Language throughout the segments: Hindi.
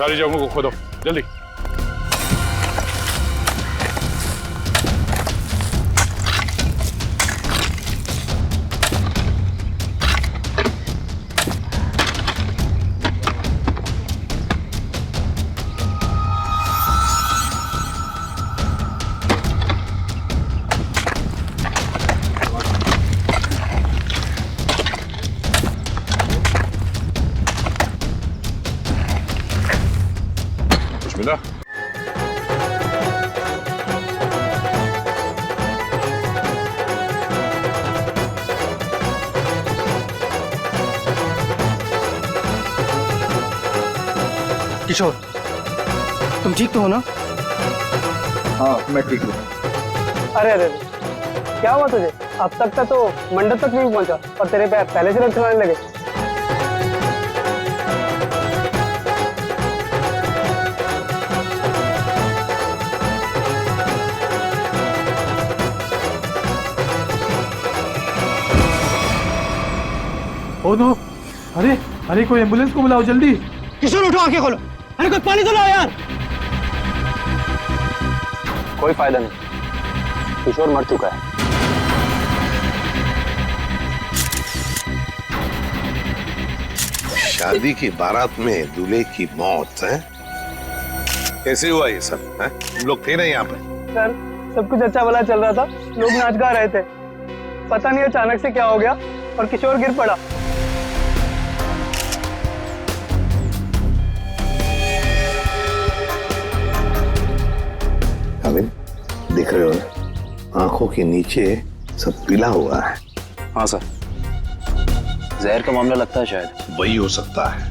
सारी जगहों को खोदो जल्दी। बिस्मिल्लाह। किशोर, तुम ठीक तो हो ना? हाँ मैं ठीक हूँ। अरे अरे अरे, क्या हुआ तुझे? अब तक का तो मंडप तक नहीं पहुंचा और तेरे पैर पहले से लटकने लगे। ओ नो, अरे अरे कोई एम्बुलेंस को बुलाओ जल्दी। किशोर उठो, आंखें खोलो। अरे कोई पानी तो लाओ यार। कोई फायदा नहीं, किशोर मर चुका है। शादी की बारात में दूल्हे की मौत है? कैसे हुआ ये सब है? तुम लोग थे ना यहाँ पे? सर सब कुछ अच्छा भला चल रहा था, लोग नाच गा रहे थे, पता नहीं अचानक से क्या हो गया और किशोर गिर पड़ा। अभी दिख रहे हो ना, आंखों के नीचे सब पीला हुआ है। हाँ सर, जहर का मामला लगता है शायद। वही हो सकता है,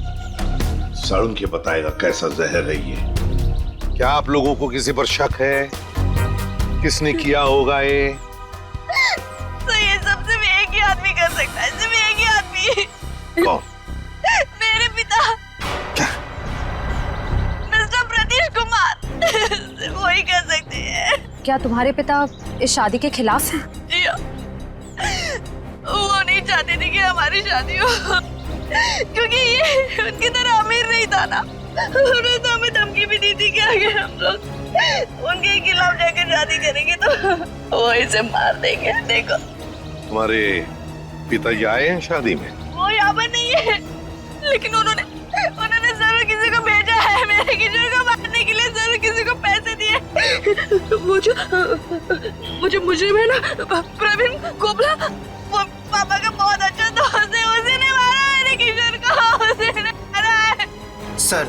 सारुण के बताएगा कैसा जहर है ये। क्या आप लोगों को किसी पर शक है? किसने किया होगा ये? तो ये सब सिर्फ एक ही आदमी कर सकता है, सिर्फ एक ही आदमी। कौन? मेरे पिता। क्या? मिस्टर प्रतीश कुमार। सिर्फ वही कर सकते हैं। क्या तुम्हारे पिता इस शादी के खिलाफ हैं? जी हाँ। वो नहीं चाहते थे कि हमारी शादी हो, क्योंकि ये उनकी तरह अमीर नहीं था ना। उन्होंने तो हमें धमकी भी दी थी कि अगर हम लोग उनके खिलाफ जाकर शादी करेंगे तो वो इसे मार देंगे। देखो, तुम्हारे पिताजी आए हैं शादी में? वो यहाँ पर नहीं है, लेकिन उन्होंने जरूर किसी को भेजा है मेरे किशोर को मारने के लिए। जरूर किसी को पैसे दिए। वो जो मुजरिम है ना, प्रवीण कोबला, वो पापा का बहुत अच्छा दोस्त है। उसी ने मारा मेरे किशोर को, उसी ने मारा है। सर,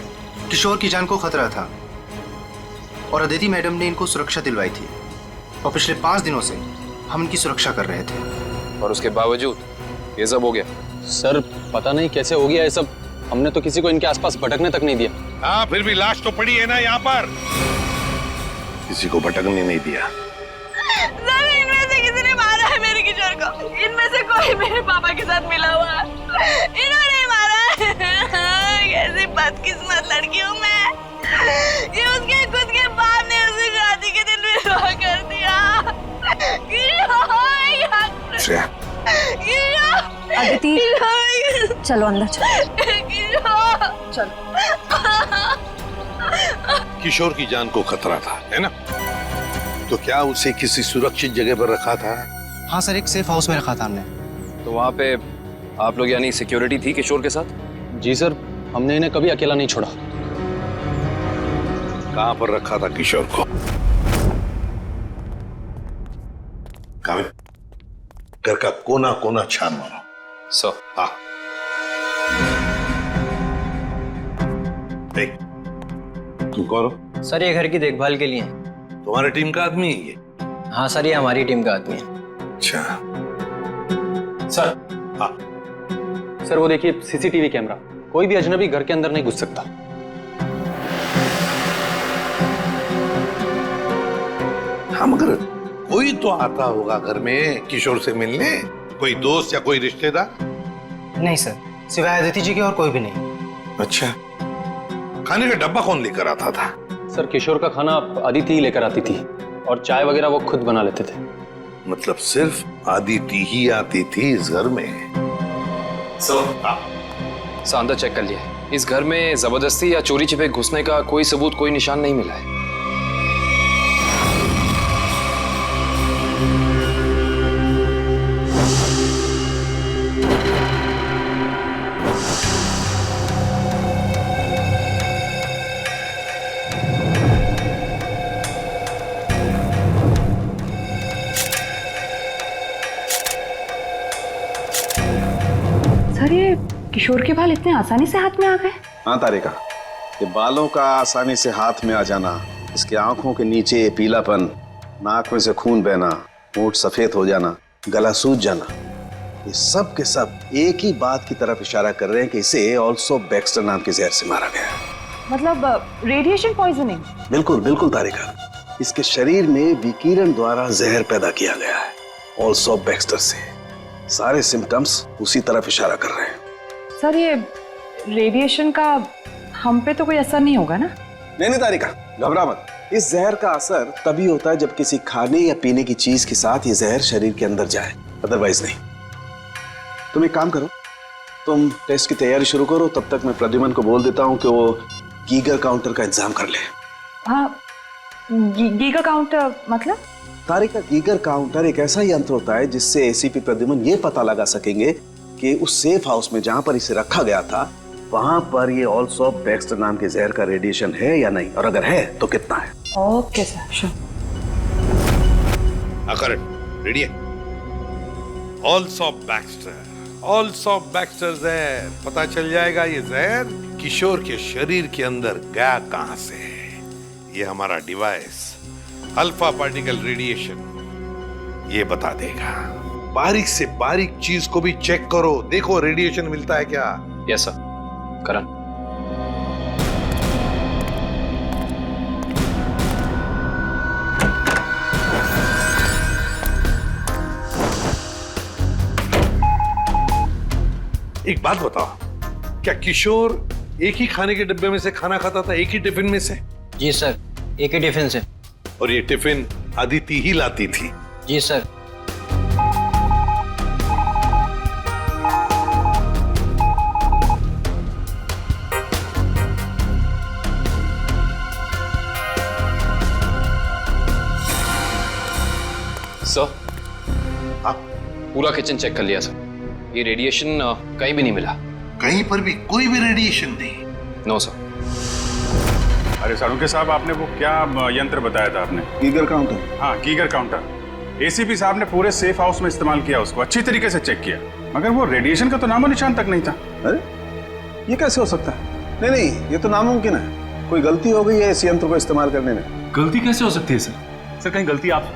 किशोर की जान को खतरा था और अदिति मैडम ने इनको सुरक्षा दिलवाई थी और पिछले 5 दिनों से हम इनकी सुरक्षा कर रहे थे। और उसके बावजूद ये सब हो गया। सर पता नहीं कैसे हो गया ये सब, हमने तो किसी को इनके आसपास भटकने तक नहीं दिया। हाँ, फिर भी लाश तो पड़ी है ना यहाँ पर। किसी को भटकने नहीं दिया। सर इनमें से किसी ने मारा है मेरे किशोर को। इनमें से कोई मेरे पापा के साथ मिला हुआ है। इन्होंने मारा है। कैसी बदकिस्मत लड़की हूँ मैं। ये उसके खुद के बाप ने उसे शादी के दिन विधवा कर दिया। अदिति, चलो अंदर चलो। किशोर की जान को खतरा था, है ना? तो क्या उसे किसी सुरक्षित जगह पर रखा था? हाँ सर, एक सेफ हाउस में रखा था हमने। तो वहाँ पे आप लोग यानी सिक्योरिटी थी किशोर के साथ? जी सर, हमने इन्हें कभी अकेला नहीं छोड़ा। कहाँ पर रखा था किशोर को? कामिल, घर का कोना कोना छान मारो। सर। हाँ। देख, तुम कौन हो? सर ये घर की देखभाल के लिए। तुम्हारी टीम का आदमी है ये? हाँ सर, ये हमारी टीम का आदमी है। अच्छा। सर। हाँ। सर वो देखिए सीसीटीवी कैमरा, कोई भी अजनबी घर के अंदर नहीं घुस सकता। हाँ, मगर कोई तो आता होगा घर में किशोर से मिलने, कोई दोस्त या कोई रिश्तेदार? नहीं सर, सिवाय अदिति जी के और कोई भी नहीं। अच्छा, खाने का डब्बा कौन लेकर आता था? सर किशोर का खाना अदिति ही लेकर आती थी और चाय वगैरह वो खुद बना लेते थे। मतलब सिर्फ अदिति ही आती थी इस घर में? सर अंदर चेक कर लिया। इस घर में जबरदस्ती या चोरी छिपे घुसने का कोई सबूत, कोई निशान नहीं मिला है। सर ये किशोर के बाल इतने आसानी से हाथ में आ गए? हाँ तारिका, ये बालों का आसानी से हाथ में आ जाना, इसके आंखों के नीचे पीलापन, नाक में से खून बहना, होंठ सफेद हो जाना, गला सूज जाना, ये सब के सब एक ही बात की तरफ इशारा कर रहे हैं कि इसे ऑल्सो बैक्स्टर नाम के जहर से मारा गया। मतलब रेडिएशन पॉइजनिंग? बिल्कुल बिल्कुल तारिका, इसके शरीर में विकिरण द्वारा जहर पैदा किया गया है, ऑल्सो बैक्स्टर से। सारे सिम्टम्स उसी तरफ इशारा कर रहे हैं। सर ये रेडिएशन का हम पे तो कोई असर नहीं होगा ना? नहीं तारिका, घबरा मत। इस जहर का असर तभी होता है जब किसी खाने या पीने की चीज के साथ ये जहर शरीर के अंदर जाए, अदरवाइज नहीं। तुम एक काम करो, तुम टेस्ट की तैयारी शुरू करो, तब तक मैं प्रद्युमन को बोल देता हूँ कि वो गीगर काउंटर का इंतजाम कर ले। हाँ, गीगर काउंटर मतलब? तारिका, गीगर काउंटर एक ऐसा यंत्र होता है जिससे एसीपी प्रद्युमन ये पता लगा सकेंगे कि उस सेफ हाउस में जहां पर इसे रखा गया था वहां पर ये ऑल्सो बैक्स्टर नाम के जहर का रेडिएशन है या नहीं, और अगर है तो कितना है। Okay sir, sure. Correct, ready है। ऑल्सो बैक्स्टर जहर, पता चल जाएगा ये जहर किशोर के शरीर के अंदर गया कहां से है। ये हमारा डिवाइस अल्फा पार्टिकल रेडिएशन ये बता देगा। बारीक से बारीक चीज को भी चेक करो, देखो रेडिएशन मिलता है क्या। Yes sir. करण, एक बात बताओ, क्या किशोर एक ही खाने के डिब्बे में से खाना खाता था, एक ही टिफिन में से? जी सर, एक ही टिफिन से। और ये टिफिन अदिति ही लाती थी? जी सर। सर, हाँ? पूरा किचन चेक कर लिया सर, ये रेडिएशन कहीं भी नहीं मिला। कहीं पर भी कोई भी रेडिएशन नहीं? No sir. अरे सालुंके साहब, आपने वो क्या यंत्र बताया था आपने? Geiger counter? हाँ, गीगर काउंटर। एसीपी साहब ने पूरे सेफ हाउस में इस्तेमाल किया, उसको अच्छी तरीके से चेक किया, मगर वो रेडिएशन का तो नामो निशान तक नहीं था। अरे ये कैसे हो सकता है? नहीं, ये तो नामुमकिन है। कोई गलती हो गई है इस यंत्र को इस्तेमाल करने में। गलती कैसे हो सकती है सर? सर कहीं गलती आप,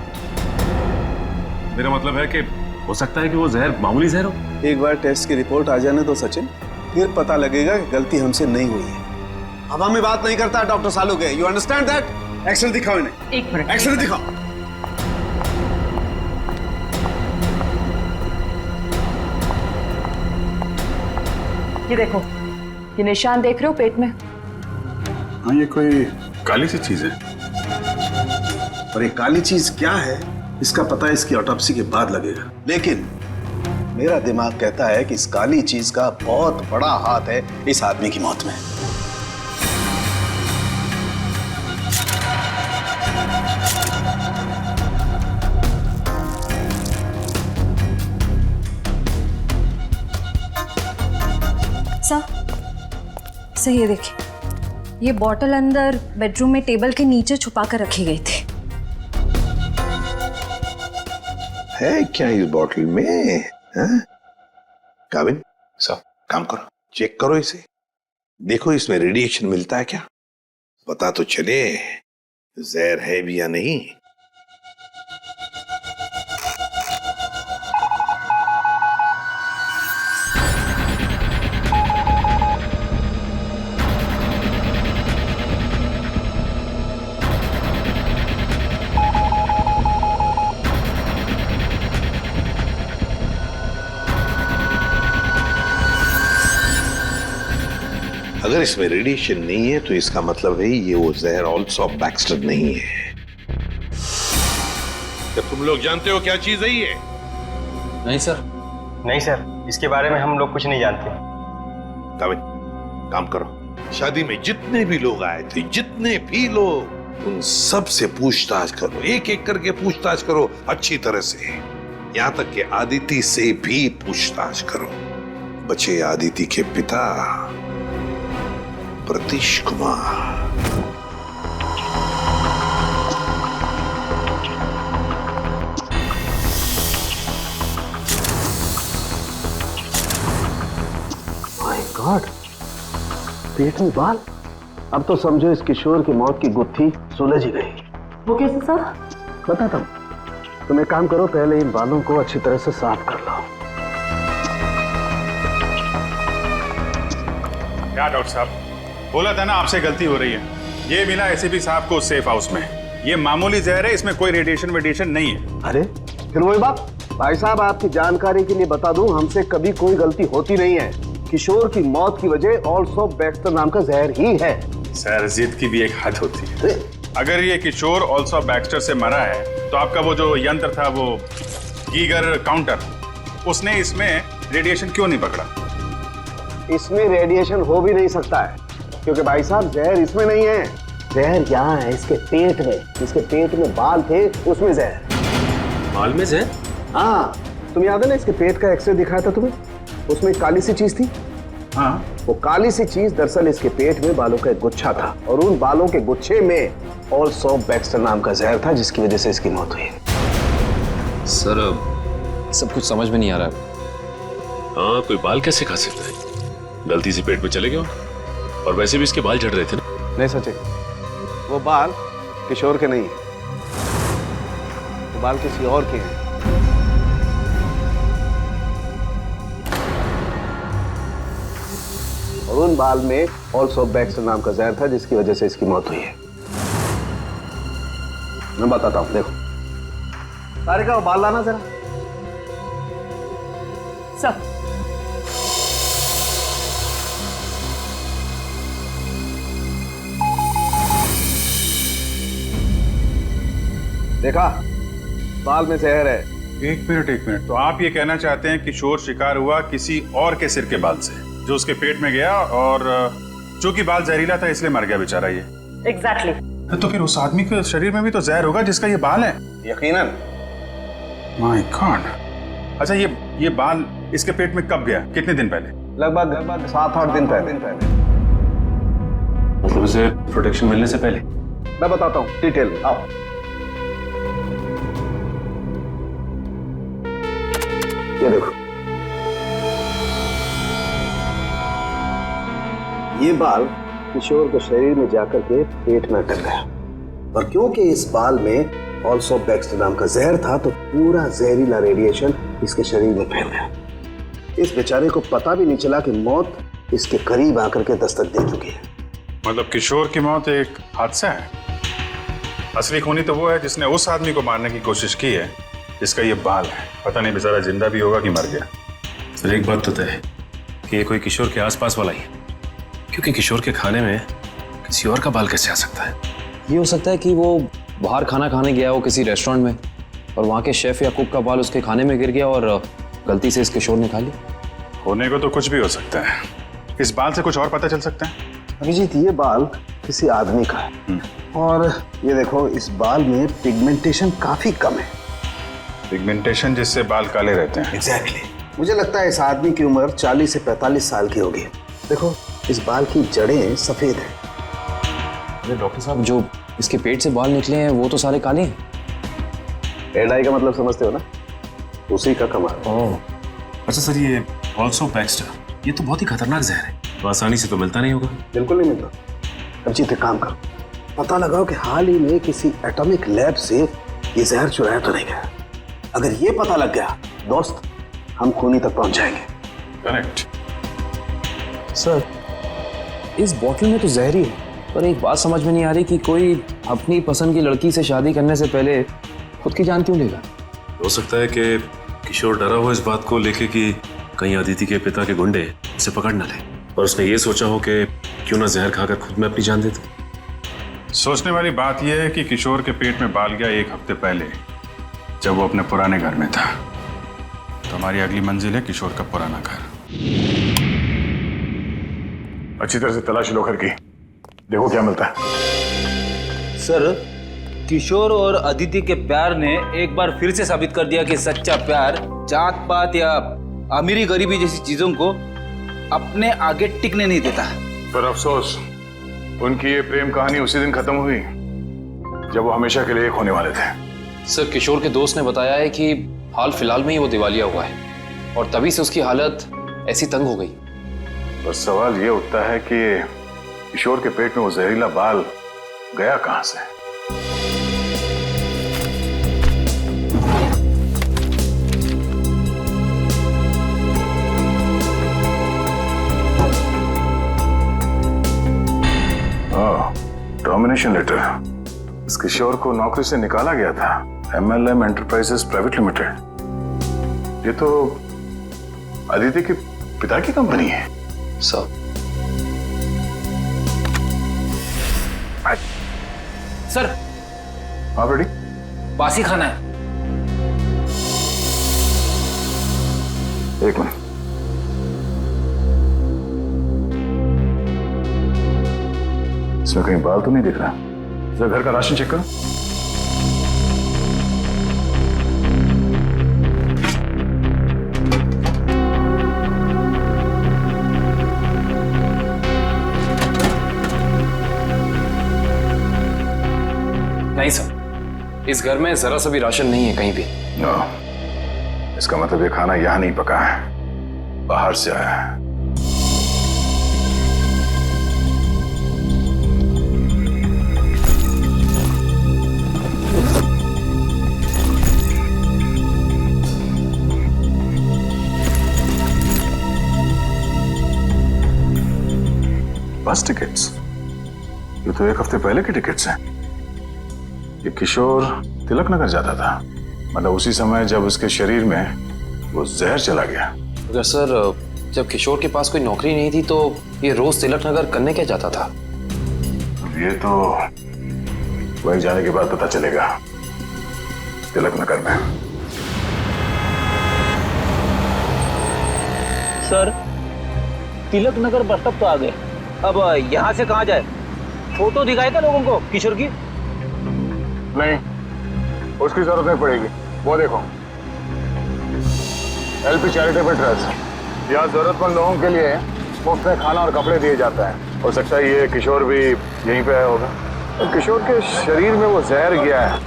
मेरा मतलब है कि हो सकता है कि वो जहर मामूली जहर हो। एक बार टेस्ट की रिपोर्ट आ जाने दो सचिन, फिर पता लगेगा कि गलती हमसे नहीं हुई है। हवा में बात नहीं करता doctor Saluke, you understand that? Action दिखाओ इन्हें। एक मिनट, एक्शन दिखाओ। ये देखो, ये निशान देख रहे हो पेट में? हाँ, ये कोई काली सी चीज है। और ये काली चीज क्या है इसका पता इसकी ऑटोप्सी के बाद लगेगा, लेकिन मेरा दिमाग कहता है कि इस काली चीज का बहुत बड़ा हाथ है इस आदमी की मौत में। सर ये देखिए, ये बॉटल अंदर बेडरूम में टेबल के नीचे छुपा कर रखी गई थी। है क्या इस बॉटल में? काविन, सर, काम करो, चेक करो इसे, देखो इसमें रेडिएशन मिलता है क्या, पता तो चले जहर है भी या नहीं। अगर इसमें रेडिएशन नहीं है तो इसका मतलब है ये वो जहर ऑल्सो बैक्स्टर नहीं है। तो तुम लोग जानते हो क्या चीज है ये? नहीं सर। नहीं सर, इसके बारे में हम लोग कुछ नहीं जानते। काविन, काम करो, शादी में जितने भी लोग आए थे, जितने भी लोग, उन सब से पूछताछ करो, एक एक करके पूछताछ करो अच्छी तरह से, यहां तक कि आदिति से भी पूछताछ करो। बचे आदिति के पिता प्रतीश कुमार। माय गॉड, पेट में बाल। अब तो समझो इस किशोर की मौत की गुत्थी सुलझ ही गई। वो कैसे सर? बताता हूँ, तुम एक काम करो, पहले इन बालों को अच्छी तरह से साफ कर लो। क्या डॉक्टर साहब, बोला था ना आपसे गलती हो रही है। ये मिला एसीपी साहब को सेफ हाउस में। ये मामूली जहर है, इसमें कोई रेडिएशन वेडिएशन नहीं है। अरे फिर वही बात। भाई साहब, आपकी जानकारी के लिए बता दूं, हमसे कभी कोई गलती होती नहीं है। किशोर की मौत की वजह ऑल्सो बैक्स्टर नाम का जहर ही है। सर, जिद की भी एक हद होती है। अगर ये किशोर ऑल्सो बैक्स्टर से मरा है तो आपका वो जो यंत्र था, वो गीगर काउंटर, उसने इसमें रेडिएशन क्यों नहीं पकड़ा? इसमें रेडिएशन हो भी नहीं सकता है, क्योंकि भाई साहब जहर इसमें नहीं है। जहर यहाँ है, इसके पेट में। इसके पेट में बाल थे, उसमें जहर। बाल में जहर? हाँ, तुम याद है ना, इसके पेट का एक्सरे दिखाया था तुम्हें, उसमें एक काली सी चीज थी। हाँ, वो काली सी चीज दरअसल इसके पेट में बालों का एक गुच्छा था, और उन बालों के गुच्छे में ऑल्सो बैक्स्टर नाम का जहर था, जिसकी वजह से इसकी मौत हुई। सर, सब कुछ समझ में नहीं आ रहा है। हाँ, कोई बाल कैसे खा सकता है? गलती से पेट में चले गए, और वैसे भी इसके बाल झड़ रहे थे ना। नहीं सचे, वो बाल किशोर के नहीं है, वो बाल किसी और के हैं। और उन बाल में ऑल्सो बैक्स्टर नाम का जहर था, जिसकी वजह से इसकी मौत हुई है। मैं बताता हूं, देखो। सारिका, वो बाल लाना जरा। सर, देखा, बाल में जहर है। एक मिनट। तो आप ये कहना चाहते हैं किशोर शिकार हुआ किसी और के सिर के बाल से, जो उसके पेट में गया, और चूंकि बाल जहरीला था इसलिए मर गया बेचारा ये। एग्जैक्टली। तो फिर उस आदमी के शरीर में भी तो जहर होगा जिसका ये बाल है। यकीनन। My God. अच्छा, ये बाल इसके पेट में कब गया? कितने दिन पहले? लगभग 7-8 दिन पहले। मतलब उसे प्रोटेक्शन मिलने से पहले? मैं बताता हूँ डिटेल में, आओ। ये देखो, ये बाल किशोर के शरीर में जाकर के पेट में अटक गया, और क्योंकि इस बाल में ऑल्सो बैक्स्टर नाम का जहर था, तो पूरा जहरीला रेडिएशन इसके शरीर में फैल गया। इस बेचारे को पता भी नहीं चला कि मौत इसके करीब आकर के दस्तक दे चुकी है। मतलब किशोर की मौत एक हादसा है। असली खूनी तो वो है जिसने उस आदमी को मारने की कोशिश की है जिसका ये बाल है। पता नहीं बेचारा जिंदा भी होगा कि मर गया। सर, एक बात तो तय है कि ये कोई किशोर के आसपास वाला ही है, क्योंकि किशोर के खाने में किसी और का बाल कैसे आ सकता है? ये हो सकता है कि वो बाहर खाना खाने गया हो किसी रेस्टोरेंट में, और वहाँ के शेफ या कुक का बाल उसके खाने में गिर गया और गलती से इस किशोर ने खा लिया। होने को तो कुछ भी हो सकता है। इस बाल से कुछ और पता चल सकता है? अभिजीत, ये बाल किसी आदमी का है, और ये देखो, इस बाल में पिगमेंटेशन काफी कम है। पिगमेंटेशन जिससे बाल काले रहते हैं। एग्जैक्टली। मुझे लगता है इस आदमी की उम्र 40 से 45 साल की होगी। देखो, इस बाल की जड़ें सफेद हैं। अरे डॉक्टर साहब, जो इसके पेट से बाल निकले हैं वो तो सारे काले हैं। हेयर डाई का मतलब समझते हो ना, उसी का कमाल। ओह, अच्छा सर, ये ऑल्सो बैक्स्टर, ये तो बहुत ही खतरनाक जहर है, तो आसानी से तो मिलता नहीं होगा। बिल्कुल नहीं मिलता। अभिजीत, एक काम करो, पता लगाओ कि हाल ही में किसी एटॉमिक लैब से ये जहर चुराया तो नहीं गया। अगर ये पता लग गया दोस्त, हम खूनी तक पहुंच जाएंगे। करेक्ट। सर, इस बॉटल में तो जहर ही है, पर एक बात समझ में नहीं आ रही कि कोई अपनी पसंद की लड़की से शादी करने से पहले खुद की जान क्यों लेगा? हो सकता है कि किशोर डरा हो इस बात को लेके कि कहीं अदिति के पिता के गुंडे उसे पकड़ न ले, और उसने ये सोचा हो कि क्यों ना जहर खाकर खुद में अपनी जान दे दे। सोचने वाली बात यह है कि किशोर के पेट में बाल गया 1 हफ्ते पहले, जब वो अपने पुराने घर में था। तो हमारी अगली मंजिल है किशोर का पुराना घर। अच्छी तरह से तलाश लो घर की, देखो क्या मिलता है। सर, किशोर और अदिति के प्यार ने एक बार फिर से साबित कर दिया कि सच्चा प्यार जात पात या अमीरी गरीबी जैसी चीजों को अपने आगे टिकने नहीं देता। पर अफसोस, उनकी ये प्रेम कहानी उसी दिन खत्म हुई जब वो हमेशा के लिए एक होने वाले थे। सर, किशोर के दोस्त ने बताया है कि हाल फिलहाल में ही वो दिवालिया हुआ है और तभी से उसकी हालत ऐसी तंग हो गई। बस सवाल ये उठता है कि किशोर के पेट में वो जहरीला बाल गया कहां से? Termination letter. इस किशोर को नौकरी से निकाला गया था MLM एंटरप्राइजेस प्राइवेट लिमिटेड। ये तो अदिति के पिता की कंपनी है। सर, सर, हाँ बेटी, बासी खाना है। एक मिनट। इसमें कहीं बाल तो नहीं दिख रहा। जरा घर का राशन चेक करो। नहीं सर, इस घर में जरा सा भी राशन नहीं है कहीं भी। नो, इसका मतलब ये खाना यहां नहीं पका है, बाहर से आया है। बस टिकट्स? ये तो एक हफ्ते पहले के टिकट्स हैं। ये किशोर तिलक नगर जाता था, मतलब उसी समय जब उसके शरीर में वो जहर चला गया। अगर सर, जब किशोर के पास कोई नौकरी नहीं थी तो ये रोज तिलक नगर करने क्या जाता था? ये तो वहीं जाने के बाद पता चलेगा। तिलक नगर में। Sir, Tilak Nagar bus stop तो आ गए, अब यहाँ से कहाँ जाए? फोटो दिखाए था लोगों को किशोर की? नहीं, उसकी जरूरत नहीं पड़ेगी। वो देखो, LP चैरिटेबल ट्रस्ट, यहाँ जरूरतमंद लोगों के लिए मुफ्त में खाना और कपड़े दिए जाता है। हो सकता है ये किशोर भी यहीं पे आया होगा। तो किशोर के शरीर में वो जहर गया है,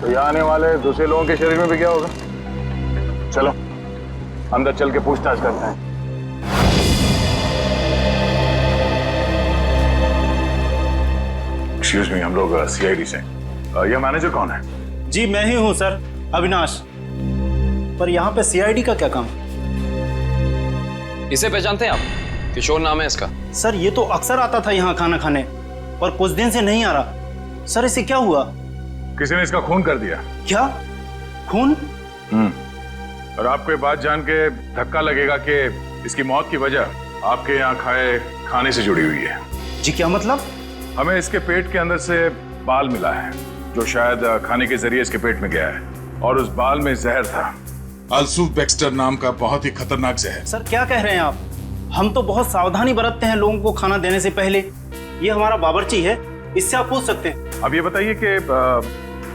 तो यहाँ आने वाले दूसरे लोगों के शरीर में भी गया होगा। चलो अंदर चल के पूछताछ करते हैं। एक्सक्यूज मी, हम लोग CID से। यह मैनेजर कौन है? जी मैं ही हूँ सर, अविनाश। पर यहाँ पे CID का क्या काम? इसे पहचानते हैं आप? किशोर नाम है इसका। सर ये तो अक्सर आता था यहाँ खाना खाने, पर कुछ दिन से नहीं आ रहा। सर इसे क्या हुआ? किसी ने इसका खून कर दिया। क्या? खून? और आपको ये बात जान के धक्का लगेगा कि इसकी मौत की वजह आपके यहाँ खाए खाने से जुड़ी हुई है। जी क्या मतलब? हमें इसके पेट के अंदर से बाल मिला है जो शायद खाने के जरिए इसके पेट में गया है, और उस बाल में जहर था, अल्सूफ बेक्स्टर नाम का बहुत ही खतरनाक जहर। सर क्या कह रहे हैं आप? हम तो बहुत सावधानी बरतते हैं लोगों को खाना देने से पहले। ये हमारा बावर्ची है, इससे आप पूछ सकते हैं। अब ये बताइए कि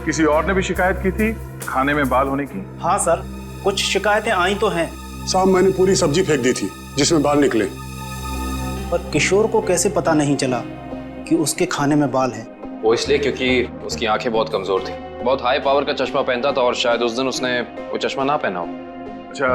किसी और ने भी शिकायत की थी खाने में बाल होने की? हाँ सर, कुछ शिकायतें आई तो हैं। साहब मैंने पूरी सब्जी फेंक दी थी जिसमें बाल निकले। पर किशोर को कैसे पता नहीं चला कि उसके खाने में बाल है? वो इसलिए क्योंकि उसकी आंखें बहुत कमजोर थी, बहुत हाई पावर का चश्मा पहनता था और शायद उस दिन उसने वो चश्मा ना पहना हो। अच्छा,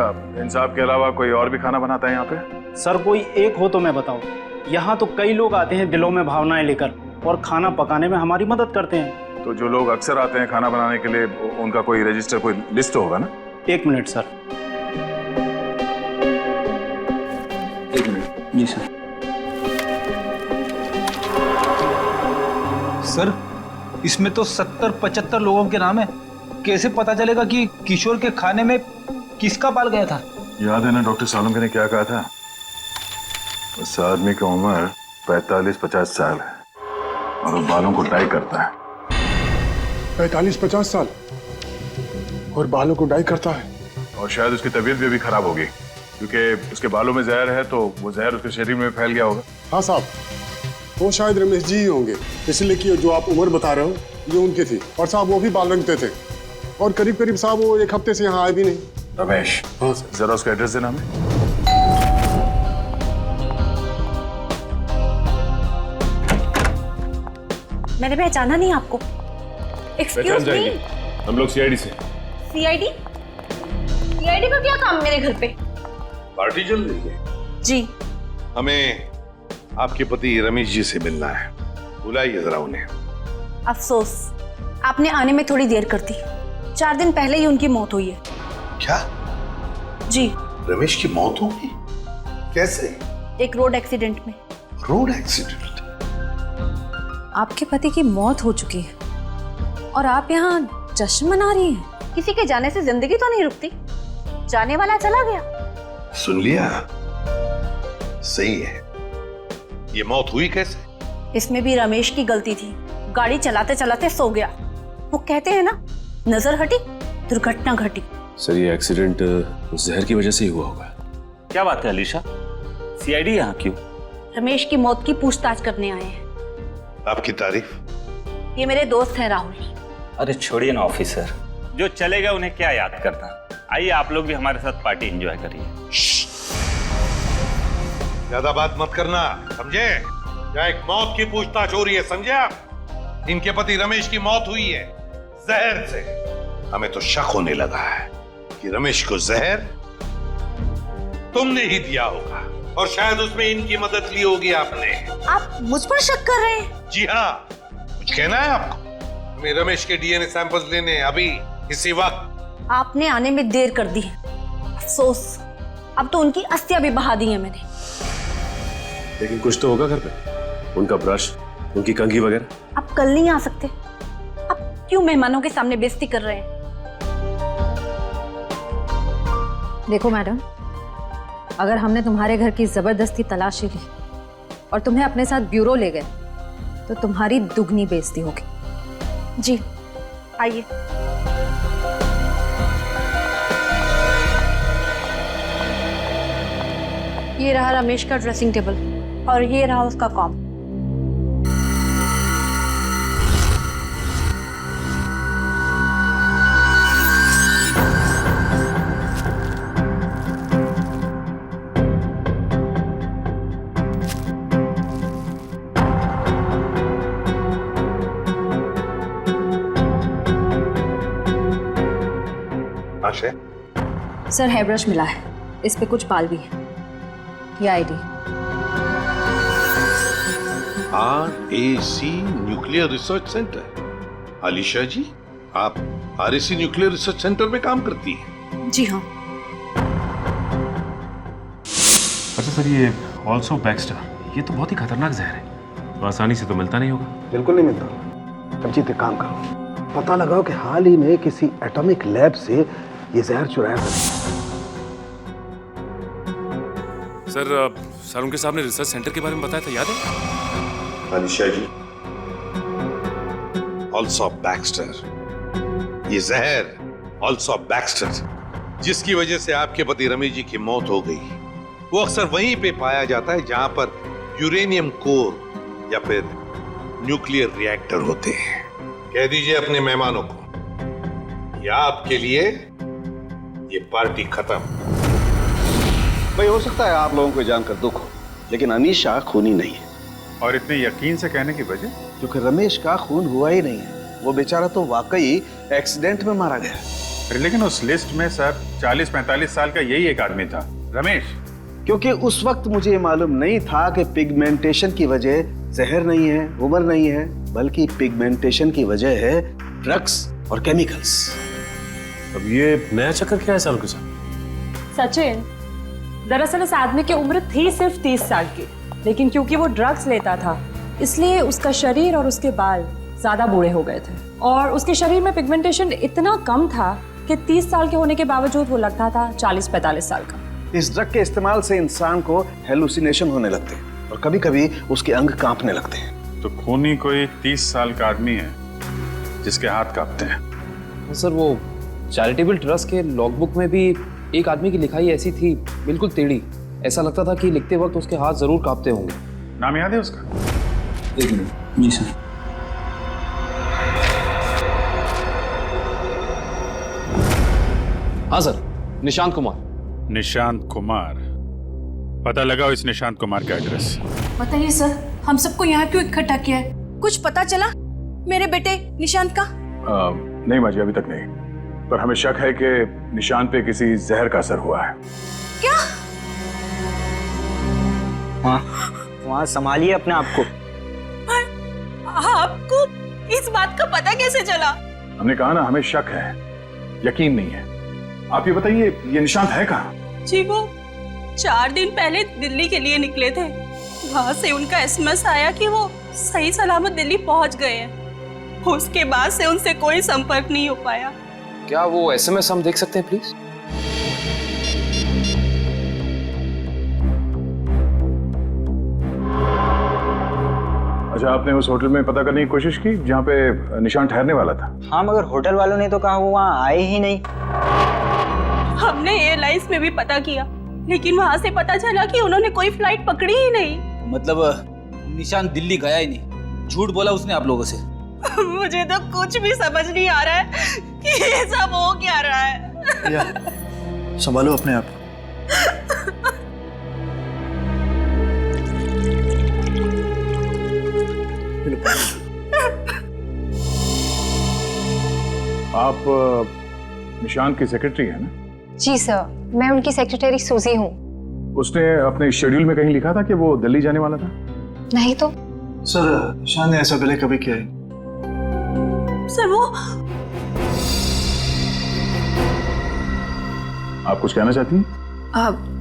इन साहब के अलावा कोई और भी खाना बनाता है यहाँ पे? सर कोई एक हो तो मैं बताऊं। यहाँ तो कई लोग आते हैं दिलों में भावनाएं लेकर और खाना पकाने में हमारी मदद करते हैं। तो जो लोग अक्सर आते हैं खाना बनाने के लिए, उनका कोई रजिस्टर, कोई लिस्ट होगा ना? एक मिनट सर। एक मिनट। जी सर। सर इसमें तो 70-75 लोगों के नाम है, कैसे पता चलेगा कि किशोर के खाने में किसका बाल गया था? याद है ना डॉक्टर सालम ने क्या कहा था? उस आदमी की उम्र 45-50 साल है और वो बालों को डाई करता है। 45-50 साल और बालों को डाई करता है? और शायद उसकी तबीयत भी अभी खराब होगी क्योंकि उसके बालों में जहर है, तो वो जहर उसके शरीर में फैल गया होगा। हाँ साहब, वो शायद रमेश जी ही होंगे, इसलिए कि जो आप उम्र बता रहे हो ये उनकी थी। और साहब वो भी बाल रंगते थे और करीब करीब साहब वो 1 हफ्ते से यहाँ आए भी नहीं। रमेश, हाँ सर। जरा उसका एड्रेस देना हमें। मैंने पहचाना नहीं आपको। Excuse me. हम लोग सीआईडी से। सीआईडी? सीआईडी का क्या काम मेरे घर पे? पार्टी चल रही है जी। हमें आपके पति रमेश जी से मिलना है, बुलाइए जरा उन्हें। अफसोस, आपने आने में थोड़ी देर कर दी। 4 दिन पहले ही उनकी मौत हुई है। क्या? जी। रमेश की मौत हो गई? कैसे? एक रोड एक्सीडेंट में। Road accident? आपके पति की मौत हो चुकी है और आप यहाँ जश्न मना रही हैं। किसी के जाने से जिंदगी तो नहीं रुकती। जाने वाला चला गया। सुन लिया? सही है। ये मौत हुई कैसे? इसमें भी रमेश की गलती थी। गाड़ी चलाते चलाते सो गया। वो कहते हैं ना, नजर हटी दुर्घटना घटी। सर ये एक्सीडेंट जहर की वजह से ही हुआ होगा। क्या बात है अलीशा, सीआईडी यहाँ क्यों? रमेश की मौत की पूछताछ करने आए हैं। आपकी तारीफ? ये मेरे दोस्त हैं राहुल। अरे छोड़िए ना ऑफिसर, जो चले गए उन्हें क्या याद करना। आइए आप लोग भी हमारे साथ पार्टी एंजॉय करिए। ज्यादा बात मत करना, समझे? यहाँ एक मौत की पूछताछ हो रही है, समझे आप? इनके पति रमेश की मौत हुई है जहर से। हमें तो शक होने लगा है कि रमेश को जहर तुमने ही दिया होगा और शायद उसमें इनकी मदद ली होगी आपने। आप मुझ पर शक कर रहे हैं? जी हाँ, कुछ कहना है आपको? हमें रमेश के डीएनए सैंपल्स लेने अभी इसी वक्त। आपने आने में देर कर दी है। अफसोस, अब तो उनकी अस्थियां भी बहा दी है मैंने। लेकिन कुछ तो होगा घर पे, उनका ब्रश, उनकी कंघी वगैरह। आप कल नहीं आ सकते? आप क्यों मेहमानों के सामने बेइज्जती कर रहे हैं? देखो मैडम, अगर हमने तुम्हारे घर की जबरदस्ती तलाशी ली और तुम्हें अपने साथ ब्यूरो ले गए तो तुम्हारी दुगनी बेइज्जती होगी। जी आइए। ये रहा रमेश का ड्रेसिंग टेबल और ये रहा उसका कॉम। सर हेयर ब्रश मिला है, इस पे कुछ बाल भी है। ये ID. RAC nuclear research centre. Alisha ji, आप RAC न्यूक्लियर रिसर्च सेंटर में काम करती हैं? जी हाँ। अच्छा सर, ये ऑल्सो बैक्स्टर, ये तो बहुत ही खतरनाक जहर है, तो आसानी से तो मिलता नहीं होगा। बिल्कुल नहीं मिलता। अब जीत एक काम करो, पता लगाओ कि हाल ही में किसी एटॉमिक लैब से ये जहर चुराया था। सर उनके सामने रिसर्च सेंटर के बारे में बताया था, याद है? अलीशा जी, ऑल्सो बैक्स्टर, ये जहर ऑल्सो बैक्स्टर जिसकी वजह से आपके पति रमेश जी की मौत हो गई, वो अक्सर वहीं पे पाया जाता है जहां पर यूरेनियम कोर या फिर न्यूक्लियर रिएक्टर होते हैं। कह दीजिए अपने मेहमानों को, या आपके लिए ये पार्टी खत्म। भाई हो सकता है आप लोगों को जानकर दुख हो, लेकिन अनीशा खूनी नहीं है। और इतने यकीन से कहने की वजह? क्योंकि रमेश का खून हुआ ही नहीं है। वो बेचारा तो वाकई एक्सीडेंट में मारा गया। लेकिन उस लिस्ट में सर 40-45 साल का यही एक आदमी था, रमेश। क्योंकि उस वक्त मुझे ये मालूम नहीं था कि पिगमेंटेशन की वजह जहर नहीं है, उम्र नहीं है, बल्कि पिगमेंटेशन की वजह है ड्रग्स और केमिकल्स। अब ये नया चक्कर क्या है सालों के साथ? सचिन, दरअसल इस आदमी की उम्र थी सिर्फ 30 साल की, लेकिन क्योंकि वो ड्रग्स लेता था इसलिए उसका शरीर और उसके बाल ज्यादा बूढ़े हो गए थे और उसके शरीर में पिगमेंटेशन इतना कम था कि 30 साल के होने के बावजूद वो लगता था 40-45 साल का। इस ड्रग के इस्तेमाल से इंसान को हेलुसिनेशन होने लगते हैं और कभी कभी उसके अंग कांपने लगते हैं। तो खूनी कोई 30 साल का आदमी है जिसके हाथ कांपते हैं। सर वो चैरिटेबल ट्रस्ट के लॉगबुक में भी एक आदमी की लिखाई ऐसी थी, बिल्कुल टेढ़ी। ऐसा लगता था कि लिखते वक्त उसके हाथ जरूर कांपते होंगे। नाम याद है उसका? एक मिनट। जी सर। हाँ सर, निशांत कुमार। निशांत कुमार, पता लगाओ इस निशांत कुमार का एड्रेस। बताइए सर, हम सबको यहाँ क्यों इकट्ठा किया है? कुछ पता चला मेरे बेटे निशांत का? नहीं माजी, अभी तक नहीं, पर हमें शक है कि निशांत पे किसी जहर का असर हुआ है। क्या? वहाँ संभालिए अपने आप को। आपको इस बात का पता कैसे चला? हमने कहा ना, हमें शक है, यकीन नहीं है। आप ये बताइए, ये निशांत है कहाँ? जी वो 4 दिन पहले दिल्ली के लिए निकले थे। वहाँ से उनका एसएमएस आया कि वो सही सलामत दिल्ली पहुँच गए हैं। उसके बाद से उनसे कोई संपर्क नहीं हो पाया। क्या वो एसएमएस हम देख सकते हैं प्लीज? अच्छा, आपने उस होटल में पता करने की कोशिश की जहाँ पे निशांत ठहरने वाला था? हाँ, मगर होटल वालों ने तो कहा वो वहाँ आए ही नहीं। हमने एयरलाइंस में भी पता किया, लेकिन वहाँ से पता चला कि उन्होंने कोई फ्लाइट पकड़ी ही नहीं। मतलब निशांत दिल्ली गया ही नहीं, झूठ बोला उसने आप लोगों से? मुझे तो कुछ भी समझ नहीं आ रहा है कि ये सब हो क्या रहा है। संभालो अपने आप। आप निशांत की सेक्रेटरी है ना? जी सर, मैं उनकी सेक्रेटरी सूजी हूँ। उसने अपने शेड्यूल में कहीं लिखा था कि वो दिल्ली जाने वाला था? नहीं तो। सर, निशान ने ऐसा पहले कभी किया है? सर वो आप कुछ कहना चाहती हैं?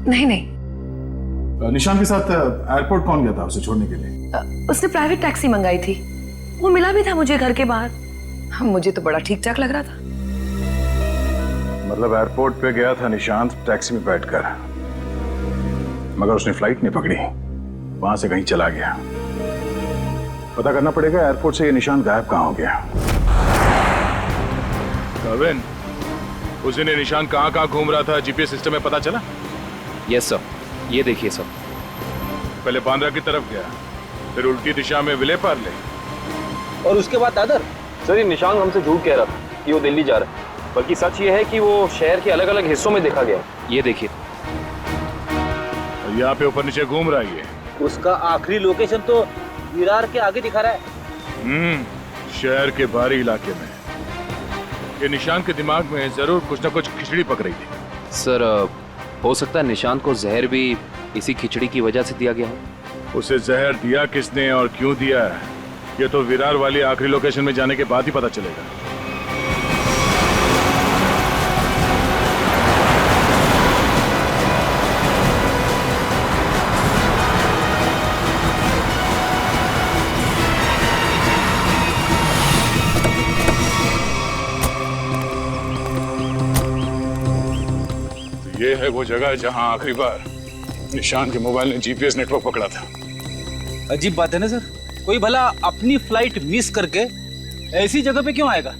नहीं नहीं। निशांत के साथ एयरपोर्ट कौन गया था उसे छोड़ने के लिए? उसने प्राइवेट टैक्सी मंगाई थी, वो मिला भी था मुझे घर के बाहर। मुझे तो बड़ा ठीक ठाक लग रहा था। मतलब एयरपोर्ट पे गया था निशांत टैक्सी में बैठकर, मगर उसने फ्लाइट नहीं पकड़ी, वहां से कहीं चला गया। पता करना पड़ेगा एयरपोर्ट से ये निशांत गायब कहाँ हो गया। कविन, उस दिन निशांत कहाँ घूम रहा था जीपीएस सिस्टम में पता चला? यस सर, ये देखिए सर। पहले बांद्रा की तरफ गया, फिर उल्टी दिशा में विले पार्ले, और उसके बाद दादर। सर, ये निशांत हमसे झूठ कह रहा था कि वो दिल्ली जा रहा है, बल्कि सच ये है कि वो शहर के अलग अलग हिस्सों में देखा गया। ये देखिए, यहाँ पे ऊपर नीचे घूम रहा है ये। उसका आखिरी लोकेशन तो विरार के आगे दिखा रहा है। शहर के बाहरी इलाके में। ये निशांत के दिमाग में जरूर कुछ ना कुछ खिचड़ी पक रही थी। सर, हो सकता है निशांत को जहर भी इसी खिचड़ी की वजह से दिया गया हो। उसे जहर दिया किसने और क्यों दिया, ये तो विरार वाली आखिरी लोकेशन में जाने के बाद ही पता चलेगा। ये है वो जगह जहां आखिरी बार निशांत के मोबाइल ने जीपीएस नेटवर्क पकड़ा था। अजीब बात है ना सर, कोई भला अपनी फ्लाइट मिस करके ऐसी जगह पे क्यों आएगा?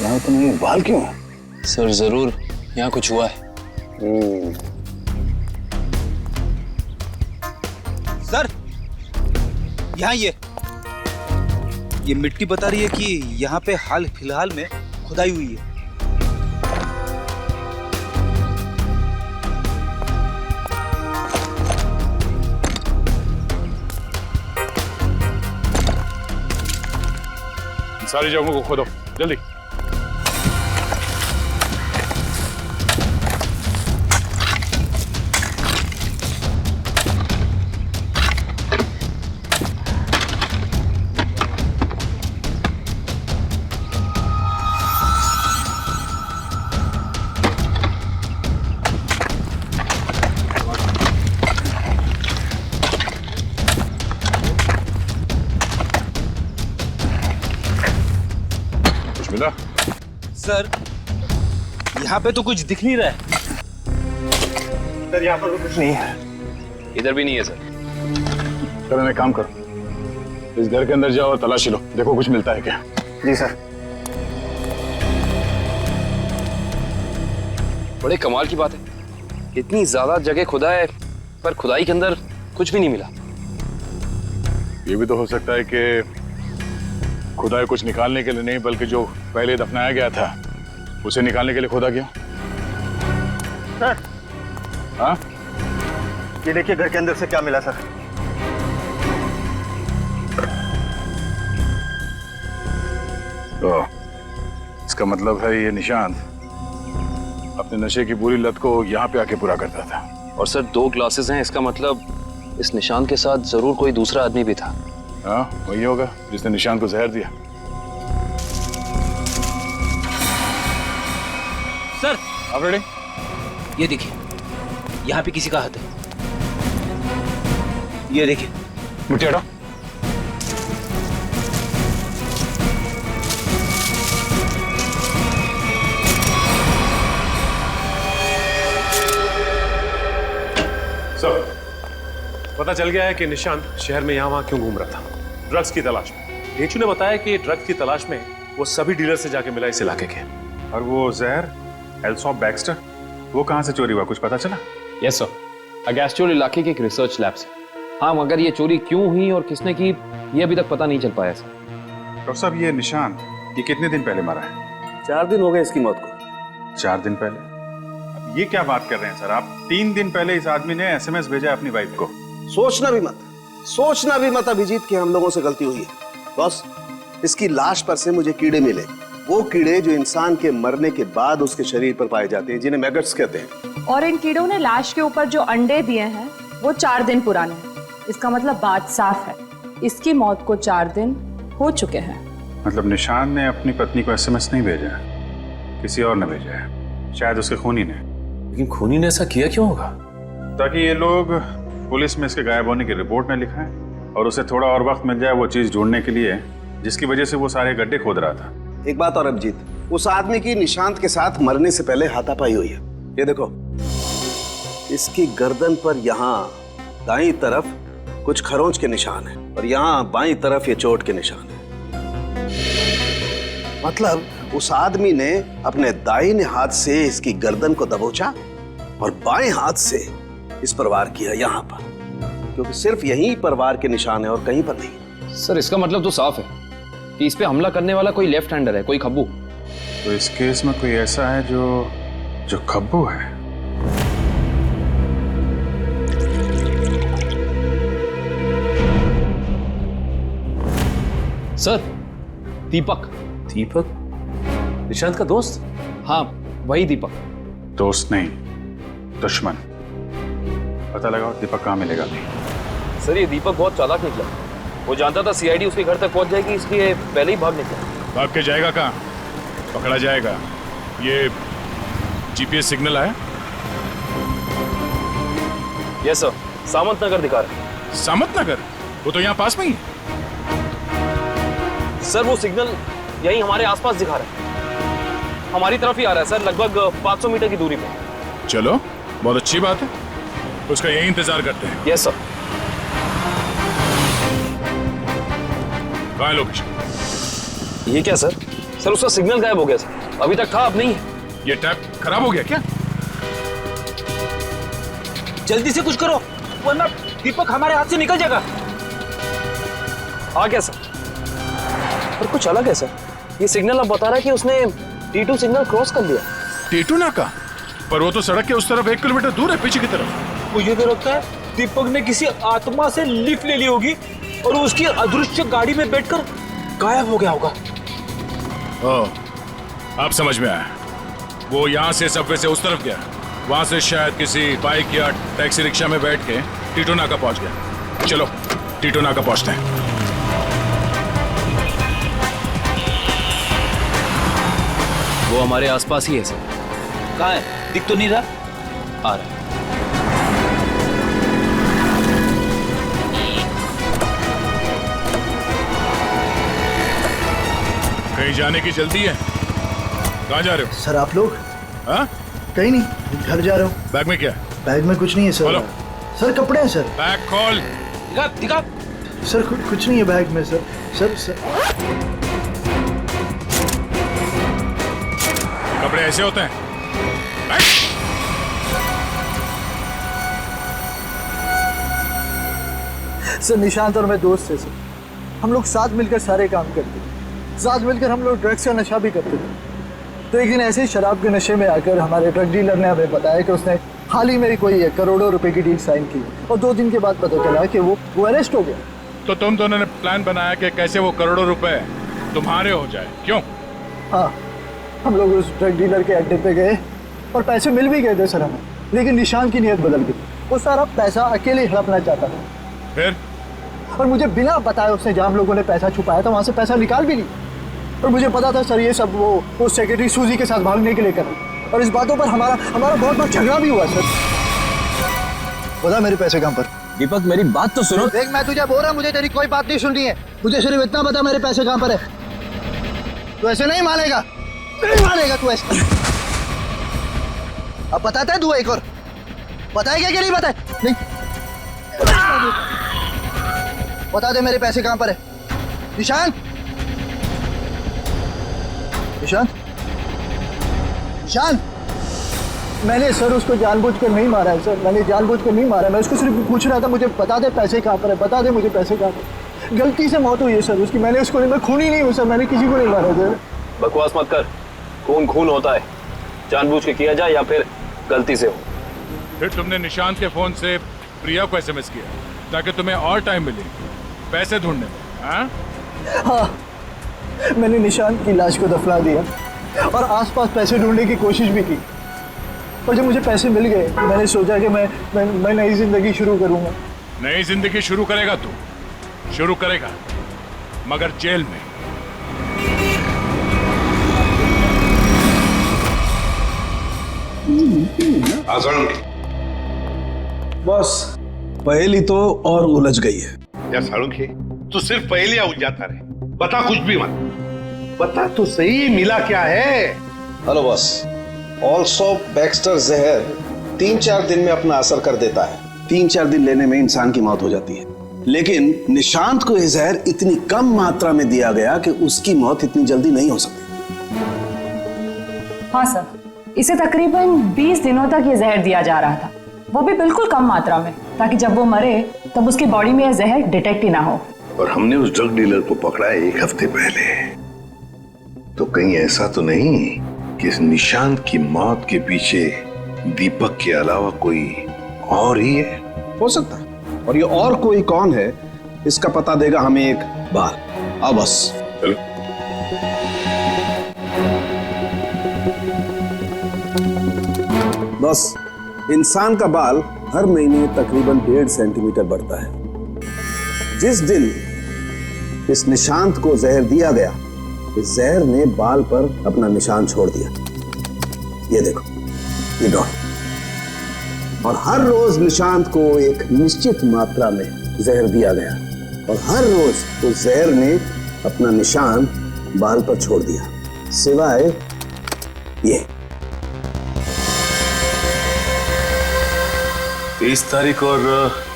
यहाँ तुम्हें बाल क्यों? सर, जरूर यहाँ कुछ हुआ है। सर, यहाँ ये मिट्टी बता रही है कि यहाँ पे हाल फिलहाल में खुदाई हुई है। सारी जगहों को खोदो जल्दी। सर, यहाँ पे तो कुछ दिख नहीं रहा है। सर, यहाँ पर तो कुछ नहीं है। इधर भी नहीं है सर। चलो एक काम करो, इस घर के अंदर जाओ और तलाशी लो, देखो कुछ मिलता है क्या। जी सर। बड़े कमाल की बात है, इतनी ज्यादा जगह खुदा है पर खुदाई के अंदर कुछ भी नहीं मिला। ये भी तो हो सकता है कि खुदाई कुछ निकालने के लिए नहीं, बल्कि जो पहले दफनाया गया था उसे निकालने के लिए खोदा गया। सर, हाँ, ये देखिए घर के अंदर से क्या मिला सर। तो इसका मतलब है ये निशांत अपने नशे की बुरी लत को यहाँ पे आके पूरा करता था। और सर 2 ग्लासेस हैं, इसका मतलब इस निशांत के साथ जरूर कोई दूसरा आदमी भी था। हाँ, वही होगा जिसने निशांत को जहर दिया। सर, आप रेडी? ये देखिए, यहाँ पे किसी का हाथ है। ये देखिए, मिट्टी हटाओ। सर, पता चल गया है कि निशांत शहर में यहाँ वहाँ क्यों घूम रहा था, ड्रग्स की तलाश में। ढेचू ने बताया कि ड्रग्स की तलाश में वो सभी डीलर से जाके मिला इस इलाके के। और वो जहर एल्सॉप बैक्स्टर, वो कहाँ से चोरी हुआ, कुछ पता चला? यस सर, अगेस्ट्योर इलाके के एक रिसर्च लैब से। हाँ, मगर ये चोरी क्यों हुई और किसने की ये अभी तक पता नहीं चल पाया सर। डॉक्टर साहब, ये निशांत ये कितने दिन पहले मरा है? 4 दिन हो गए इसकी मौत को। 4 दिन पहले? अब ये क्या बात कर रहे हैं सर आप? 3 दिन पहले इस आदमी ने SMS भेजा है अपनी वाइफ को। सोचना भी मत अभिजीत कि हम लोगों से गलती हुई है। बॉस, इसकी लाश पर से मुझे कीड़े मिले, वो कीड़े जो इंसान के मरने के बाद उसके शरीर पर पाए जाते हैं, जिन्हें मैगट्स कहते हैं। और इन कीड़ों ने लाश के ऊपर जो अंडे दिए हैं वो 4 दिन पुराने हैं। इसका मतलब बात साफ है, इसकी मौत को 4 दिन हो चुके हैं। मतलब निशांत ने अपनी पत्नी को SMS नहीं भेजा, किसी और ने भेजा है, शायद उसके खूनी ने। लेकिन खूनी ने ऐसा किया क्यों होगा? ताकि ये लोग पुलिस में इसके गायब होने की रिपोर्ट न लिखाएं और उसे थोड़ा और वक्त मिल जाए वो चीज ढूंढने के लिए जिसकी वजह से वो सारे गड्ढे खोद रहा था। एक बात और अभिजीत, उस आदमी की निशांत के साथ मरने से पहले हाथापाई हुई है। ये देखो, इसकी गर्दन पर यहाँ दाईं तरफ कुछ खरोंच के निशान है और यहाँ बाईं तरफ ये चोट के निशान है। मतलब उस आदमी ने अपने दाहिने हाथ से इसकी गर्दन को दबोचा और बाएं हाथ से इस पर वार किया यहाँ पर, क्योंकि सिर्फ यहीं पर वार के निशान है और कहीं पर नहीं। सर, इसका मतलब तो साफ है कि इस पे हमला करने वाला कोई लेफ्ट हैंडर है, कोई खब्बू। तो इस केस में कोई ऐसा है जो खब्बू है। सर, दीपक। निशांत का दोस्त? हाँ, वही दीपक। दोस्त नहीं, दुश्मन। पता लगाओ दीपक कहाँ मिलेगा। सर, ये दीपक बहुत चालाक निकला। वो जानता था CID उसके घर तक पहुंच जाएगी, इसलिए पहले ही भाग निकला। भाग के जाएगा कहाँ? पकड़ा जाएगा। ये GPS सिग्नल आया? यस सर, सामंत नगर दिखा रहा है। सामंत नगर? वो तो यहाँ पास में ही। सर, वो सिग्नल यही हमारे आसपास दिखा रहा है, हमारी तरफ ही आ रहा है सर, लगभग 500 मीटर की दूरी पे। चलो, बहुत अच्छी बात है, उसका यही इंतजार करते हैं। Yes sir. कहाँ है लोकेशन? ये क्या सर? सर, उसका सिग्नल गायब हो गया सर, अभी तक था, अब नहीं है। ये टैप खराब हो गया क्या? जल्दी से कुछ करो वरना दीपक हमारे हाथ से निकल जाएगा। आ गया सर, पर कुछ अलग है सर। ये सिग्नल अब बता रहा है कि उसने T2 सिग्नल क्रॉस कर लिया। T2 नाका? पर वो तो सड़क के उस तरफ 1 किलोमीटर दूर है, पीछे की तरफ। मुझे तो लगता है दीपक ने किसी आत्मा से लिफ्ट ले ली होगी और उसकी अदृश्य गाड़ी में बैठकर गायब हो गया होगा। अब समझ में आया। वो यहाँ से सबवे से उस तरफ गया, वहां से शायद किसी बाइक या टैक्सी रिक्शा में बैठ के T2 नाका पहुंच गया। चलो T2 नाका पहुंचते हैं। वो हमारे आसपास ही है सर। कहाँ है? दिख तो नहीं रहा। आ रहा है। कहीं जाने की जल्दी है? कहाँ जा रहे हो? सर आप लोग? हाँ? कहीं नहीं, घर जा रहा हूँ। बैग में क्या? बैग में कुछ नहीं है सर। खोलो। सर कपड़े हैं सर। बैग खोल। दिखा दिखा। सर कुछ नहीं है बैग में सर। सर कपड़े ऐसे होते हैं? सर निशांत और मैं दोस्त थे सर। हम लोग साथ मिलकर सारे काम करते थे, साथ मिलकर हम लोग ड्रग्स का नशा भी करते थे। तो एक दिन ऐसे ही शराब के नशे में आकर हमारे ड्रग डीलर ने हमें बताया कि उसने हाल ही में कोई करोड़ों रुपए की डील साइन की और 2 दिन के बाद पता चला कि वो अरेस्ट हो गया। तो तुम दोनों ने प्लान बनाया कि कैसे वो करोड़ों रुपए तुम्हारे हो जाए, क्यों? हाँ, हम लोग उस ड्रग डीलर के अड्डे पे गए और पैसे मिल भी गए थे सर हमें, लेकिन निशांत की नीयत बदल गई। वो सारा पैसा अकेले हड़पना चाहता था। फिर? और मुझे बिना बताए उसने जहाँ हम लोगों ने पैसा छुपाया था वहाँ से पैसा निकाल भी ली। और मुझे पता था सर ये सब वो सेक्रेटरी सूजी के साथ भागने के लिए कर। और इस बातों पर हमारा बहुत बड़ा झगड़ा भी हुआ सर। बता मेरे पैसे कहाँ पर? दीपक मेरी बात तो सुनो। देख मैं तुझे बोल रहा हूँ, मुझे तेरी कोई बात नहीं सुननी है। मुझे सिर्फ इतना बता मेरे पैसे कहाँ पर है। तू ऐसे नहीं मानेगा, नहीं मानेगा तू ऐसे। अब बताता है तू एक और, बताएगा कि नहीं बताए? नहीं बता दे मेरे पैसे कहाँ पर है। निशांत, निशांत, निशांत। मैंने सर उसको जानबूझकर नहीं मारा है सर, मैंने जानबूझकर नहीं मारा है। मैं उसको सिर्फ पूछ रहा था मुझे बता दे पैसे कहाँ पर है, बता दे मुझे पैसे कहाँ पर। गलती से मौत हुई है सर उसकी, मैंने उसको नहीं, मैं खूनी नहीं हूँ सर, मैंने किसी को नहीं मारा सर। बकवास मत कर, खून खून होता है, जानबूझ के किया जाए या फिर गलती से हो। फिर तुमने निशांत के फोन से प्रिया को एसएमएस किया ताकि तुम्हें और टाइम मिले पैसे ढूंढने में? हाँ, मैंने निशांत की लाश को दफना दिया और आसपास पैसे ढूंढने की कोशिश भी की। और जब मुझे पैसे मिल गए मैंने सोचा कि मैं नई जिंदगी शुरू करूंगा। नई जिंदगी शुरू करेगा तू? शुरू करेगा, मगर जेल में। बस पहेली तो और उलझ गई है। या सालुंखे, तू सिर्फ पहेलियां उलझाता रहे, बता कुछ भी मत। बता तो सही, मिला क्या है? हेलो बॉस, ऑल्सो बैक्स्टर जहर 3-4 दिन में अपना असर कर देता है। 3-4 दिन लेने में इंसान की मौत हो जाती है, लेकिन निशांत को यह जहर इतनी कम मात्रा में दिया गया कि उसकी मौत इतनी जल्दी नहीं हो सकती। हाँ सर, इसे तकरीबन 20 दिनों तक ये जहर दिया जा रहा था, वो भी बिल्कुल कम मात्रा में, ताकि जब वो मरे तब उसकी बॉडी में यह जहर डिटेक्ट ही ना हो। और हमने उस ड्रग डीलर को पकड़ा है 1 हफ्ते पहले, तो कहीं ऐसा तो नहीं कि इस निशांत की मौत के पीछे दीपक के अलावा कोई और ही है? हो सकता है, और ये और कोई कौन है इसका पता देगा हमें एक बाल। आओ बस चलो। बस इंसान का बाल हर महीने तकरीबन 1.5 सेंटीमीटर बढ़ता है। जिस दिन इस निशांत को जहर दिया गया, इस जहर ने बाल पर अपना निशान छोड़ दिया। ये देखो, ये डॉट। और हर रोज निशांत को एक निश्चित मात्रा में जहर दिया गया और हर रोज उस जहर ने अपना निशान बाल पर छोड़ दिया, सिवाय ये 23 तारीख और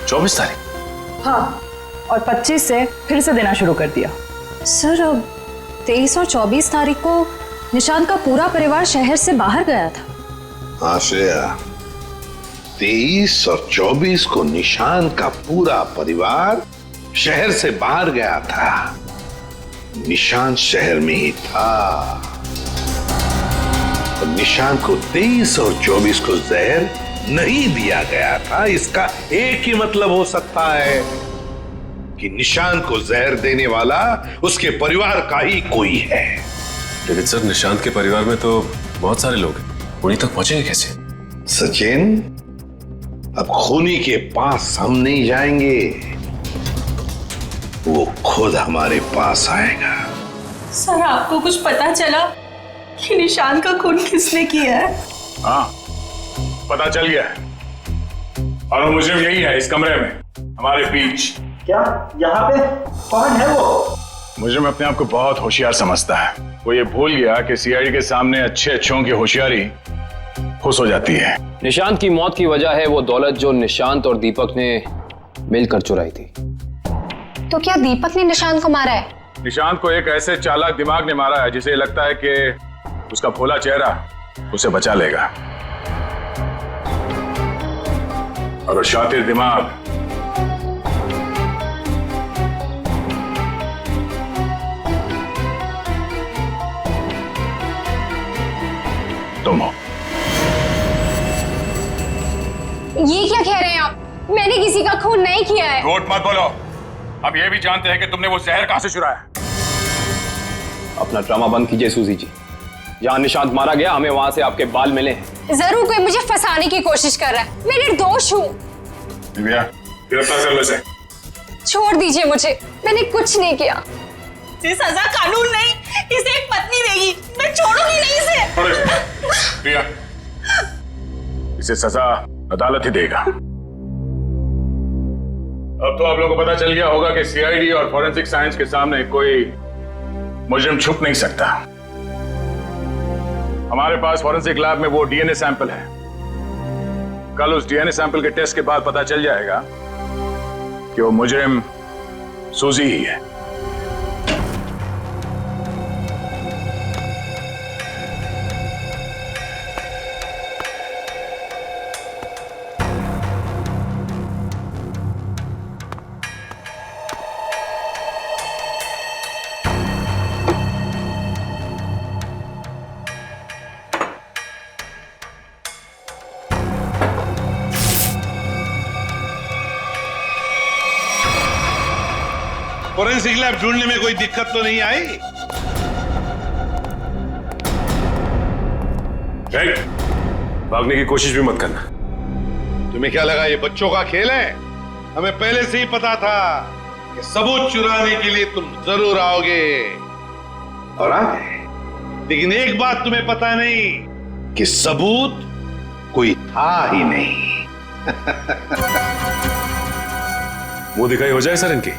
24 तारीख। हाँ, और 25 से फिर से देना शुरू कर दिया। सर, 23 और 24 तारीख को निशांत का पूरा परिवार शहर से बाहर गया था। हाँ श्रेया, 23 और 24 को निशांत का पूरा परिवार शहर से बाहर गया था। निशांत शहर में ही था और निशांत को 23 और 24 को जहर नहीं दिया गया था। इसका एक ही मतलब हो सकता है कि निशांत को जहर देने वाला उसके परिवार का ही कोई है। लेकिन सर, निशांत के परिवार में तो बहुत सारे लोग हैं, उन्हीं तक पहुंचेंगे कैसे? सचिन, अब खूनी के पास हम नहीं जाएंगे, वो खुद हमारे पास आएगा। सर, आपको कुछ पता चला कि निशांत का खून किसने किया है? हाँ, पता चल गया है, और वो मुझे यही है, इस कमरे में हमारे बीच। क्या यहाँ पे कौन है वो? मुझे में अपने आप को बहुत होशियार समझता है। वो ये भूल गया कि सीआईडी के सामने अच्छे अच्छों की होशियारी खुश हो जाती है। निशांत की मौत की वजह है वो दौलत जो निशांत और दीपक ने मिलकर चुराई थी। तो क्या दीपक ने निशांत को मारा है? निशांत को एक ऐसे चालाक दिमाग ने मारा है जिसे लगता है कि उसका भोला चेहरा उसे बचा लेगा, और शातिर दिमाग खून नहीं किया है। झूठ मत बोलो, अब ये भी जानते हैं कि तुमने वो जहर कहां से चुराया। अपना ड्रामा बंद कीजिए सूजी जी। जहाँ निशांत मारा गया हमें वहां से आपके बाल मिले हैं। जरूर कोई मुझे फंसाने की कोशिश कर रहा है। मैं निर्दोष हूँ। दिव्या, गिरफ्तार कर लो इसे। छोड़ दीजिए मुझे, मैंने कुछ नहीं किया। इसे सजा कानून नहीं, इसे एक पत्नी देगी। मैं छोड़ूंगी नहीं इसे। दिव्या, इसे सजा अदालत ही देगा। अब तो आप लोगों को पता चल गया होगा कि सीआईडी और फॉरेंसिक साइंस के सामने कोई मुजरिम छुप नहीं सकता। हमारे पास फॉरेंसिक लैब में वो डीएनए सैंपल है। कल उस डीएनए सैंपल के टेस्ट के बाद पता चल जाएगा कि वो मुजरिम सूजी ही है। फोरेंसिक लैब ढूंढने में कोई दिक्कत तो नहीं आई? भागने की कोशिश भी मत करना। तुम्हें क्या लगा ये बच्चों का खेल है? हमें पहले से ही पता था कि सबूत चुराने के लिए तुम जरूर आओगे और आ गए। लेकिन एक बात तुम्हें पता नहीं कि सबूत कोई था ही नहीं। वो दिखाई हो जाए सर इनकी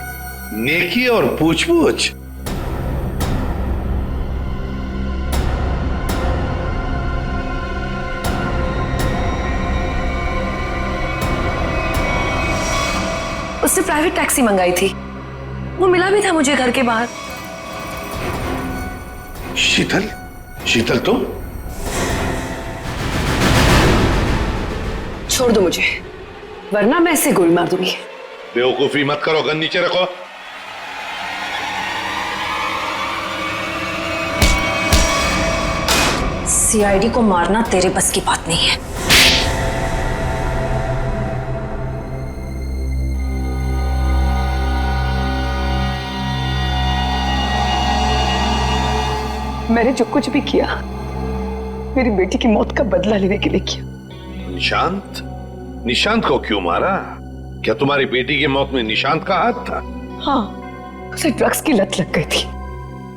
नेकी और पूछ-पूछ। उसने प्राइवेट टैक्सी मंगाई थी, वो मिला भी था मुझे घर के बाहर। शीतल, शीतल तुम? छोड़ दो मुझे, वरना मैं इसे गोली मार दूंगी। बेवकूफी मत करो, गन नीचे रखो। सीआईडी को मारना तेरे बस की बात नहीं है। मैंने जो कुछ भी किया मेरी बेटी की मौत का बदला लेने के लिए किया। निशांत? निशांत को क्यों मारा? क्या तुम्हारी बेटी की मौत में निशांत का हाथ था? हाँ, उसे ड्रग्स की लत लग गई थी।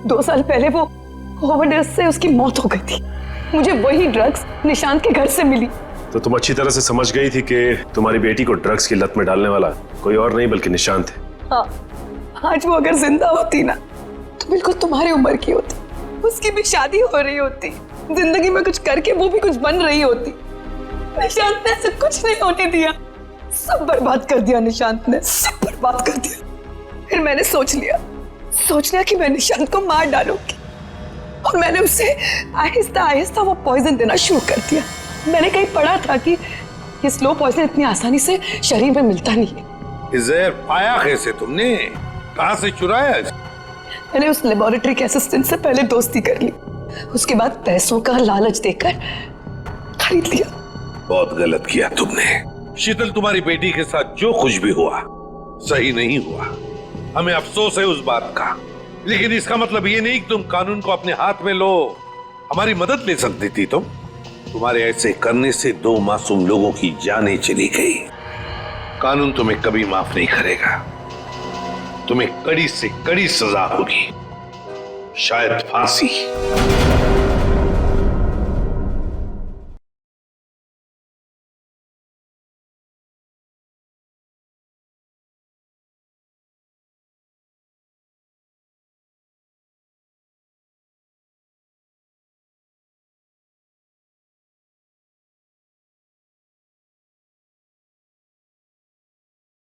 2 साल पहले वो ओवरडोज से उसकी मौत हो गई थी। मुझे वही ड्रग्स निशांत के घर से मिली। तो तुम अच्छी तरह से समझ गई थी कि तुम्हारी बेटी को ड्रग्स की लत में डालने वाला कोई और नहीं बल्कि निशांत है। हाँ, आज वो अगर जिंदा होती ना तो बिल्कुल तुम्हारी उम्र की होती। उसकी भी शादी हो रही होती, जिंदगी में कुछ करके वो भी कुछ बन रही होती। निशांत ने ऐसा कुछ नहीं होने दिया, सब बर्बाद कर दिया निशांत ने, सब बर्बाद कर दिया। फिर मैंने सोच लिया कि मैं निशांत को मार डालूंगी और मैंने उसे आहिस्ता आहिस्ता वो पॉइजन देना शुरू कर दिया। मैंने कहीं पढ़ा था कि ये स्लो पॉइजन इतनी आसानी से शरीर में मिलता नहीं है। जहर पाया कैसे तुमने? कहां से चुराया? मैंने उस लेबोरेटरी के असिस्टेंट से पहले दोस्ती कर ली, उसके बाद पैसों का लालच देकर खरीद लिया। बहुत गलत किया तुमने। शीतल, तुम्हारी बेटी के साथ जो कुछ भी हुआ सही नहीं हुआ। हमें अफसोस है उस बात का, लेकिन इसका मतलब ये नहीं कि तुम कानून को अपने हाथ में लो। हमारी मदद ले सकती थी तुम। तुम्हारे ऐसे करने से 2 मासूम लोगों की जानें चली गई। कानून तुम्हें कभी माफ नहीं करेगा। तुम्हें कड़ी से कड़ी सजा होगी, शायद फांसी।